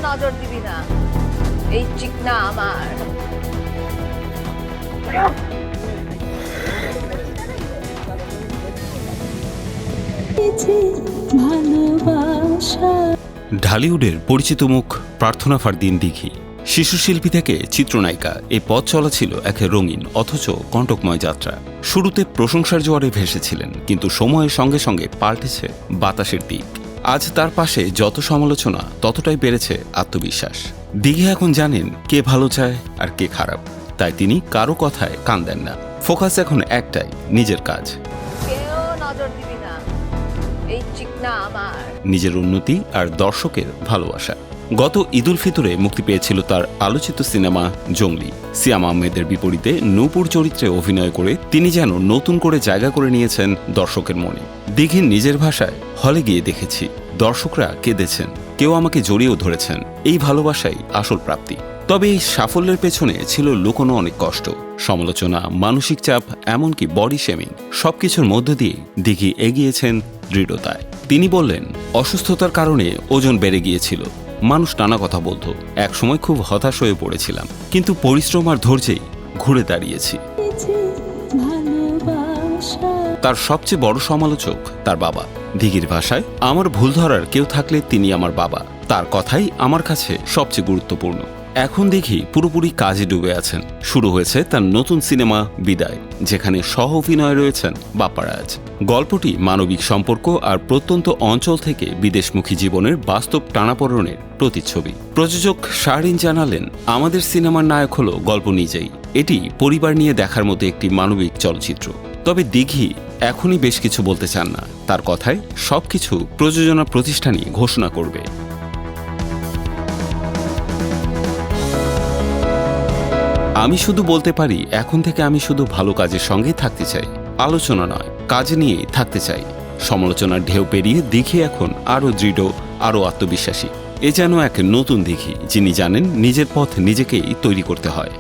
নজর দিবি না, এই চিকনা আমার। ঢালিউডের পরিচিত মুখ প্রার্থনা ফারদিন দিঘি। শিশু শিল্পী থেকে চিত্রনায়িকা, এই পথ চলা ছিল এক রঙিন অথচ কণ্টকময় যাত্রা। শুরুতে প্রশংসার জোয়ারে ভেসেছিলেন, কিন্তু সময়ের সঙ্গে সঙ্গে পাল্টেছে বাতাসের দিক। আজ তার পাশে যত সমালোচনা, ততটাই বেড়েছে আত্মবিশ্বাস। দিঘি এখন জানেন কে ভালো চায় আর কে খারাপ, তাই তিনি কারো কথায় কান দেন না। ফোকাস এখন একটাই, নিজের কাজ। কেউ নজর দিবি না, এই চিকনা আমার। নিজের উন্নতি আর দর্শকের ভালোবাসা। গত ঈদুল ফিতরে মুক্তি পেয়েছিল তার আলোচিত সিনেমা জঙ্গলি। সিয়াম আহমেদের বিপরীতে নূপুর চরিত্রে অভিনয় করে তিনি যেন নতুন করে জায়গা করে নিয়েছেন দর্শকের মনে। দিঘির নিজের ভাষায়, হলে গিয়ে দেখেছি, দর্শকরা কেঁদেছেন, কেউ আমাকে জড়িয়েও ধরেছেন। এই ভালোবাসাই আসল প্রাপ্তি। তবে এই সাফল্যের পেছনে ছিল লুকোনো অনেক কষ্ট, সমালোচনা, মানসিক চাপ, এমনকি বডি শেমিং। সবকিছুর মধ্য দিয়ে দিঘি এগিয়েছেন দৃঢ়তায়। তিনি বললেন, অসুস্থতার কারণে ওজন বেড়ে গিয়েছিল, মানুষ নানা কথা বলতো, একসময় খুব হতাশ হয়ে পড়েছিলাম, কিন্তু পরিশ্রম আর ধৈর্যেই ঘুরে দাঁড়িয়েছি। তার সবচেয়ে বড় সমালোচক তার বাবা। দিঘির ভাষায়, আমার ভুল ধরার কেউ থাকলে তিনি আমার বাবা। তার কথাই আমার কাছে সবচেয়ে গুরুত্বপূর্ণ। এখন দেখি পুরোপুরি কাজে ডুবে আছেন। শুরু হয়েছে তার নতুন সিনেমা বিদায়, যেখানে সহ অভিনয় রয়েছেন বাপ্পারাজ। গল্পটি মানবিক সম্পর্ক আর প্রত্যন্ত অঞ্চল থেকে বিদেশমুখী জীবনের বাস্তব টানাপোড়েনের প্রতিচ্ছবি। প্রযোজক শাহরিন জানালেন, আমাদের সিনেমার নায়ক হলো গল্প নিজেই। এটি পরিবার নিয়ে দেখার মতো একটি মানবিক চলচ্চিত্র। তবে দিঘি এখনই বেশ কিছু বলতে চান না। তার কথায় সবকিছু প্রযোজনা প্রতিষ্ঠানই ঘোষণা করবে। আমি শুধু বলতে পারি, এখন থেকে আমি শুধু ভালো কাজের সঙ্গেই থাকতে চাই, আলোচনা নয়, কাজ নিয়েই থাকতে চাই। সমালোচনার ঢেউ পেরিয়ে দিঘি এখন আরও দৃঢ়, আরও আত্মবিশ্বাসী। এ যেন এক নতুন দিঘি, যিনি জানেন নিজের পথ নিজেকেই তৈরি করতে হয়।